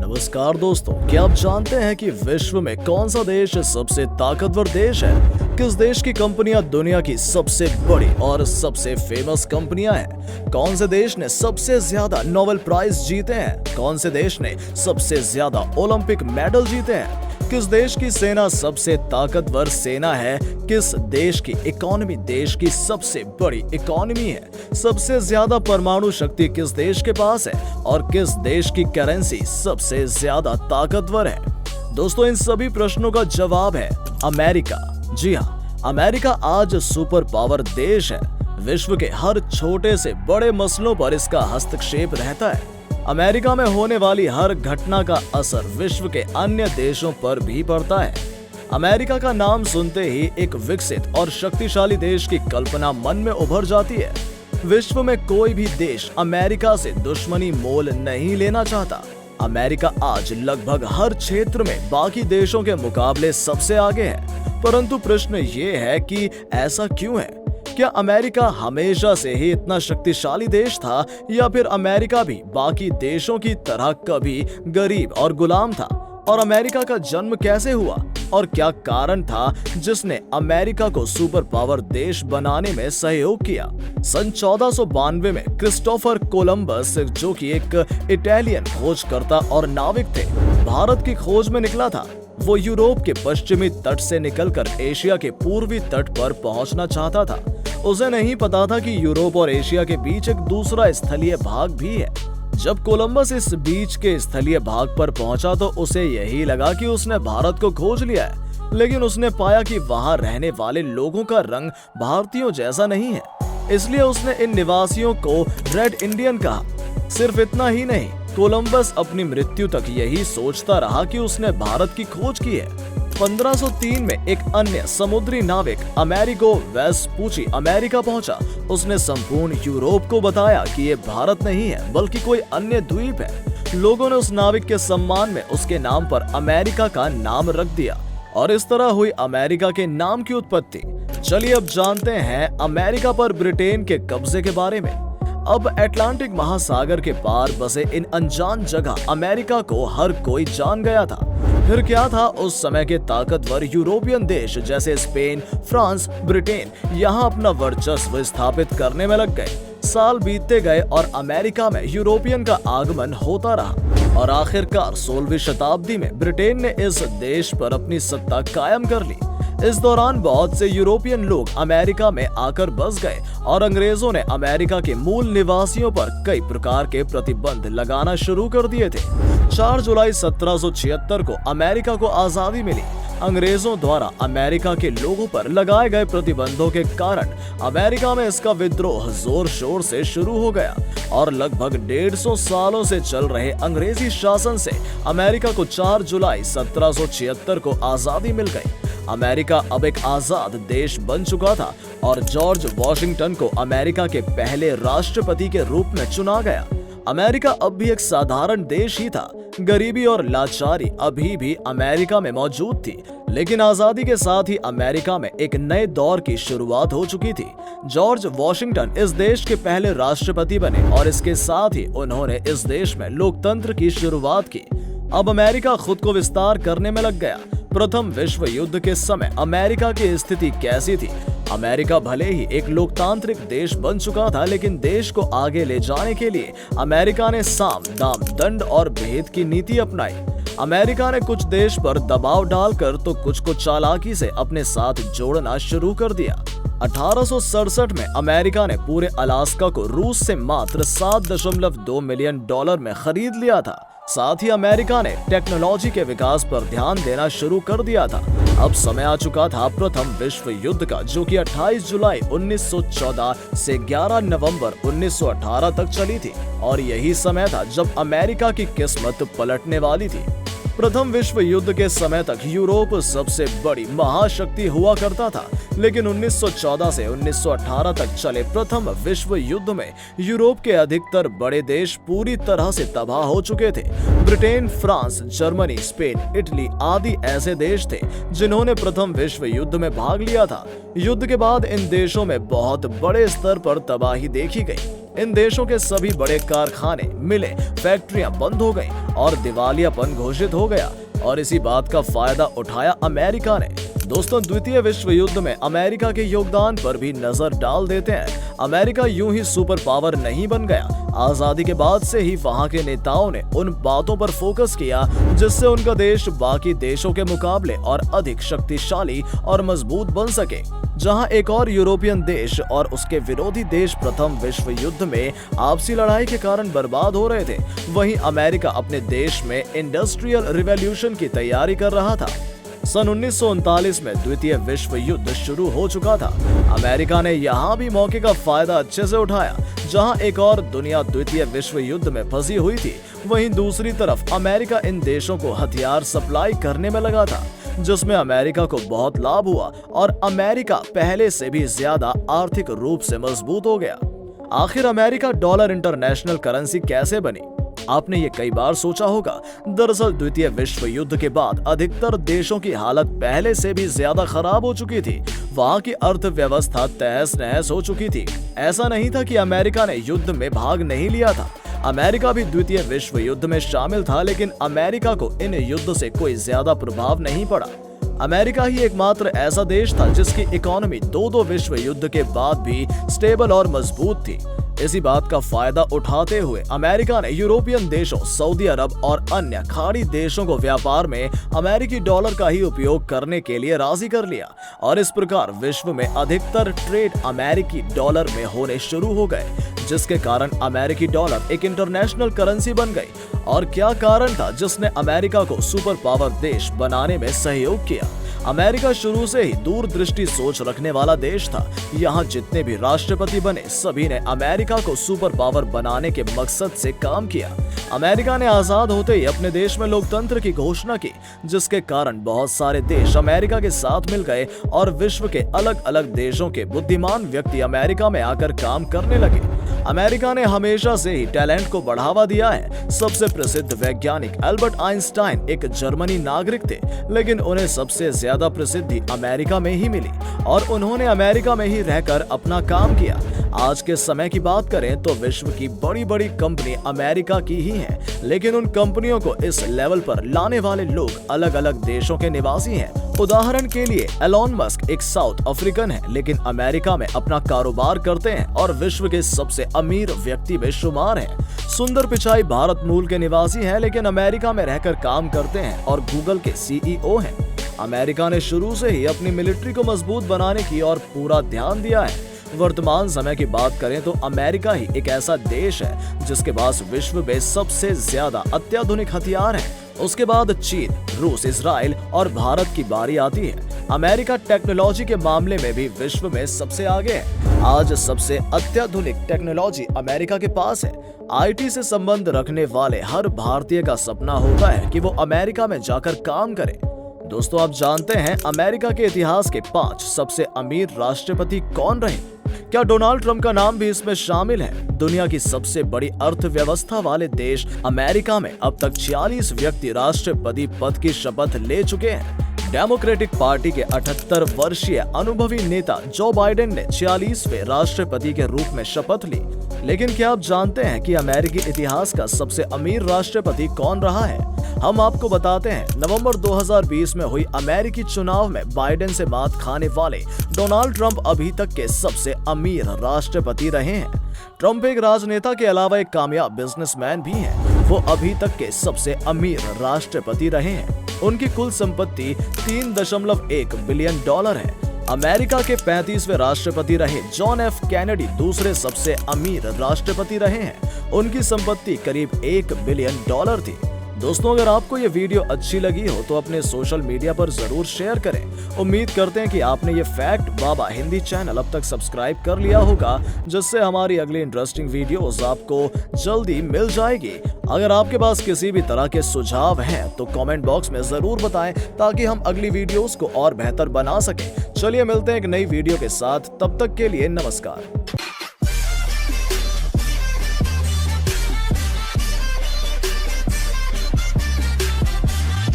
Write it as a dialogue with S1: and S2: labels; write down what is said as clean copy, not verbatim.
S1: नमस्कार दोस्तों, क्या आप जानते हैं कि विश्व में कौन सा देश सबसे ताकतवर देश है? किस देश की कंपनियां दुनिया की सबसे बड़ी और सबसे फेमस कंपनियां हैं? कौन से देश ने सबसे ज्यादा नोबेल प्राइज जीते हैं? कौन से देश ने सबसे ज्यादा ओलंपिक मेडल जीते हैं? किस देश की सेना सबसे ताकतवर सेना है? किस देश की इकोनॉमी देश की सबसे बड़ी इकोनॉमी है? सबसे ज्यादा परमाणु शक्ति किस देश के पास है? और किस देश की करेंसी सबसे ज्यादा ताकतवर है? दोस्तों, इन सभी प्रश्नों का जवाब है अमेरिका। जी हाँ, अमेरिका आज सुपर पावर देश है। विश्व के हर छोटे से बड़े मसलों पर इसका हस्तक्षेप रहता है। अमेरिका में होने वाली हर घटना का असर विश्व के अन्य देशों पर भी पड़ता है। अमेरिका का नाम सुनते ही एक विकसित और शक्तिशाली देश की कल्पना मन में उभर जाती है। विश्व में कोई भी देश अमेरिका से दुश्मनी मोल नहीं लेना चाहता। अमेरिका आज लगभग हर क्षेत्र में बाकी देशों के मुकाबले सबसे आगे है। परंतु प्रश्न ये है कि ऐसा क्यों है? क्या अमेरिका हमेशा से ही इतना शक्तिशाली देश था, या फिर अमेरिका भी बाकी देशों की तरह कभी गरीब और गुलाम था? और अमेरिका का जन्म कैसे हुआ और क्या कारण था जिसने अमेरिका को सुपर पावर देश बनाने में सहयोग किया? सन 1492 में क्रिस्टोफर कोलंबस, जो कि एक इटालियन खोजकर्ता और नाविक थे, भारत की खोज में निकला था। वो यूरोप के पश्चिमी तट से निकलकर एशिया के पूर्वी तट पर पहुंचना चाहता था। उसे नहीं पता था कि यूरोप और एशिया के बीच एक दूसरा स्थलीय भाग भी है। जब कोलंबस इस बीच के स्थलीय भाग पर पहुंचा तो उसे यही लगा कि उसने भारत को खोज लिया है, लेकिन उसने पाया कि वहां रहने वाले लोगों का रंग भारतीयों जैसा नहीं है। इसलिए उसने इन निवासियों को रेड इंडियन कहा। सिर्फ इतना ही नहीं, कोलंबस अपनी मृत्यु तक यही सोचता रहा कि उसने भारत की खोज की है। 1503 में एक अन्य समुद्री नाविक अमेरिगो वेस्पुची अमेरिका पहुंचा। उसने संपूर्ण यूरोप को बताया कि ये भारत नहीं है बल्कि कोई अन्य द्वीप है। लोगों ने उस नाविक के सम्मान में उसके नाम पर अमेरिका का नाम रख दिया और इस तरह हुई अमेरिका के नाम की उत्पत्ति। चलिए अब जानते हैं अमेरिका पर ब्रिटेन के कब्जे के बारे में। अब अटलांटिक महासागर के पार बसे इन अनजान जगह अमेरिका को हर कोई जान गया था। फिर क्या था, उस समय के ताकतवर यूरोपियन देश जैसे स्पेन, फ्रांस, ब्रिटेन यहाँ अपना वर्चस्व स्थापित करने में लग गए। साल बीतते गए और अमेरिका में यूरोपियन का आगमन होता रहा और आखिरकार 16वीं शताब्दी में ब्रिटेन ने इस देश पर अपनी सत्ता कायम कर ली। इस दौरान बहुत से यूरोपियन लोग अमेरिका में आकर बस गए और अंग्रेजों ने अमेरिका के मूल निवासियों पर कई प्रकार के प्रतिबंध लगाना शुरू कर दिए थे। 4 जुलाई 1776 को अमेरिका को आजादी मिली। अंग्रेजों द्वारा अमेरिका के लोगों पर लगाए गए प्रतिबंधों के कारण अमेरिका में इसका विद्रोह जोर शोर से शुरू हो गया और लगभग 150 सालों से चल रहे अंग्रेजी शासन से अमेरिका को 4 जुलाई 1776 को आजादी मिल गई। अमेरिका अब एक आजाद देश बन चुका था और जॉर्ज वॉशिंगटन को अमेरिका के पहले राष्ट्रपति के रूप में चुना गया। अमेरिका अब भी एक साधारण देश ही था। गरीबी और लाचारी अभी भी अमेरिका में मौजूद थी, लेकिन आजादी के साथ ही अमेरिका में एक नए दौर की शुरुआत हो चुकी थी। जॉर्ज वॉशिंगटन इस देश के पहले राष्ट्रपति बने और इसके साथ ही उन्होंने इस देश में लोकतंत्र की शुरुआत की। अब अमेरिका खुद को विस्तार करने में लग गया। प्रथम विश्व युद्ध के समय अमेरिका की स्थिति कैसी थी? अमेरिका भले ही एक लोकतांत्रिक देश बन चुका था, लेकिन देश को आगे ले जाने के लिए अमेरिका ने साम, दाम, दंड और भेद की नीति अपनाई। अमेरिका ने कुछ देश पर दबाव डालकर तो कुछ को चालाकी से अपने साथ जोड़ना शुरू कर दिया। 1867 में अमेरिका ने पूरे अलास्का को रूस से मात्र $7.2 मिलियन में खरीद लिया था। साथ ही अमेरिका ने टेक्नोलॉजी के विकास पर ध्यान देना शुरू कर दिया था। अब समय आ चुका था प्रथम विश्व युद्ध का, जो कि 28 जुलाई 1914 से 11 नवंबर 1918 तक चली थी और यही समय था जब अमेरिका की किस्मत पलटने वाली थी। प्रथम विश्व युद्ध के समय तक यूरोप सबसे बड़ी महाशक्ति हुआ करता था, लेकिन 1914 से 1918 तक चले प्रथम विश्व युद्ध में यूरोप के अधिकतर बड़े देश पूरी तरह से तबाह हो चुके थे। Britain, France, Germany, Spain, Italy आदि ऐसे देश थे जिन्होंने प्रथम विश्व युद्ध में भाग लिया था। युद्ध के बाद इन देशों में बहुत बड़े स्तर पर तबाही देखी गई। इन देशों के सभी बड़े कारखाने, मिलें, फैक्ट्रियां बंद हो गईं और दिवालियापन घोषित हो गया और इसी बात का फायदा उठाया अमेरिका ने। दोस्तों, द्वितीय विश्व युद्ध में अमेरिका के योगदान पर भी नजर डाल देते हैं। अमेरिका यूं ही सुपर पावर नहीं बन गया। आजादी के बाद से ही वहां के नेताओं ने उन बातों पर फोकस किया जिससे उनका देश बाकी देशों के मुकाबले और अधिक शक्तिशाली और मजबूत बन सके। जहां एक और यूरोपियन देश और उसके विरोधी देश प्रथम विश्व युद्ध में आपसी लड़ाई के कारण बर्बाद हो रहे थे, वहीं अमेरिका अपने देश में इंडस्ट्रियल रिवॉल्यूशन की तैयारी कर रहा था। सन 1939 में द्वितीय विश्व युद्ध शुरू हो चुका था। अमेरिका ने यहाँ भी मौके का फायदा अच्छे से उठाया। जहाँ एक और दुनिया द्वितीय विश्व युद्ध में फंसी हुई थी, वहीं दूसरी तरफ अमेरिका इन देशों को हथियार सप्लाई करने में लगा था, जिसमें अमेरिका को बहुत लाभ हुआ और अमेरिका पहले से भी ज्यादा आर्थिक रूप से मजबूत हो गया। आखिर अमेरिका डॉलर इंटरनेशनल करेंसी कैसे बनी? आपने ये कई बार सोचा होगा। दरअसल द्वितीय विश्व युद्ध के बाद अधिकतर देशों की हालत पहले से भी ज्यादा खराब हो चुकी थी। वहां की अर्थव्यवस्था तहस नहस हो चुकी थी। ऐसा नहीं था कि अमेरिका ने युद्ध में भाग नहीं लिया था। अमेरिका भी द्वितीय विश्व युद्ध में शामिल था, लेकिन अमेरिका को इन युद्ध से कोई ज्यादा प्रभाव नहीं पड़ा। अमेरिका ही एकमात्र ऐसा देश था जिसकी इकोनॉमी दो विश्व युद्ध के बाद भी स्टेबल और मजबूत थी। इसी बात का फायदा उठाते हुए अमेरिका ने यूरोपियन देशों, सऊदी अरब और अन्य खाड़ी देशों को व्यापार में अमेरिकी डॉलर का ही उपयोग करने के लिए राजी कर लिया और इस प्रकार विश्व में अधिकतर ट्रेड अमेरिकी डॉलर में होने शुरू हो गए, जिसके कारण अमेरिकी डॉलर एक इंटरनेशनल करेंसी बन गई। और क्या कारण था जिसने अमेरिका को सुपर पावर देश बनाने में सहयोग किया? अमेरिका शुरू से ही दूरदृष्टि सोच रखने वाला देश था। यहाँ जितने भी राष्ट्रपति बने, सभी ने अमेरिका को सुपर पावर बनाने के मकसद से काम किया। अमेरिका ने आजाद होते ही अपने देश में लोकतंत्र की घोषणा की, जिसके कारण बहुत सारे देश अमेरिका के साथ मिल गए और विश्व के अलग अलग देशों के बुद्धिमान व्यक्ति अमेरिका में आकर काम करने लगे। अमेरिका ने हमेशा से ही टैलेंट को बढ़ावा दिया है। सबसे प्रसिद्ध वैज्ञानिक एल्बर्ट आइंस्टाइन एक जर्मनी नागरिक थे, लेकिन उन्हें सबसे ज्यादा प्रसिद्धि अमेरिका में ही मिली और उन्होंने अमेरिका में ही रहकर अपना काम किया। आज के समय की बात करें तो विश्व की बड़ी बड़ी कंपनी अमेरिका की ही हैं, लेकिन उन कंपनियों को इस लेवल पर लाने वाले लोग अलग अलग देशों के निवासी हैं। उदाहरण के लिए एलोन मस्क एक साउथ अफ्रीकन है, लेकिन अमेरिका में अपना कारोबार करते हैं और विश्व के सबसे अमीर व्यक्ति में शुमार हैं। सुंदर पिचाई भारत मूल के निवासी हैं, लेकिन अमेरिका में रहकर काम करते हैं और गूगल के सीईओ हैं। अमेरिका ने शुरू से ही अपनी मिलिट्री को मजबूत बनाने की और पूरा ध्यान दिया है। वर्तमान समय की बात करें तो अमेरिका ही एक ऐसा देश है जिसके पास विश्व में सबसे ज्यादा अत्याधुनिक हथियार हैं। उसके बाद चीन, रूस, इजराइल और भारत की बारी आती है। अमेरिका टेक्नोलॉजी के मामले में भी विश्व में सबसे आगे है। आज सबसे अत्याधुनिक टेक्नोलॉजी अमेरिका के पास है। आईटी से संबंध रखने वाले हर भारतीय का सपना होता है कि वो अमेरिका में जाकर काम करे। दोस्तों, आप जानते हैं अमेरिका के इतिहास के 5 सबसे अमीर राष्ट्रपति कौन रहे? क्या डोनाल्ड ट्रंप का नाम भी इसमें शामिल है? दुनिया की सबसे बड़ी अर्थव्यवस्था वाले देश अमेरिका में अब तक 46 व्यक्ति राष्ट्रपति पद की शपथ ले चुके हैं। डेमोक्रेटिक पार्टी के 78 वर्षीय अनुभवी नेता जो बाइडेन ने 46वें राष्ट्रपति के रूप में शपथ ली। लेकिन क्या आप जानते हैं कि अमेरिकी इतिहास का सबसे अमीर राष्ट्रपति कौन रहा है? हम आपको बताते हैं। नवंबर 2020 में हुई अमेरिकी चुनाव में बाइडेन से मात खाने वाले डोनाल्ड ट्रंप अभी तक के सबसे अमीर राष्ट्रपति रहे हैं। ट्रंप एक राजनेता के अलावा एक कामयाब बिजनेसमैन भी हैं। वो अभी तक के सबसे अमीर राष्ट्रपति रहे हैं। उनकी कुल संपत्ति $3.1 बिलियन है। अमेरिका के 35वें राष्ट्रपति रहे जॉन एफ कैनेडी दूसरे सबसे अमीर राष्ट्रपति रहे हैं। उनकी संपत्ति करीब $1 बिलियन थी। दोस्तों, अगर आपको ये वीडियो अच्छी लगी हो तो अपने सोशल मीडिया पर जरूर शेयर करें। उम्मीद करते हैं कि आपने ये फैक्ट बाबा हिंदी चैनल अब तक सब्सक्राइब कर लिया होगा, जिससे हमारी अगली इंटरेस्टिंग वीडियोस आपको जल्दी मिल जाएगी। अगर आपके पास किसी भी तरह के सुझाव हैं तो कमेंट बॉक्स में जरूर बताएं, ताकि हम अगली वीडियोस को और बेहतर बना सकें। चलिए मिलते हैं एक नई वीडियो के साथ, तब तक के लिए नमस्कार।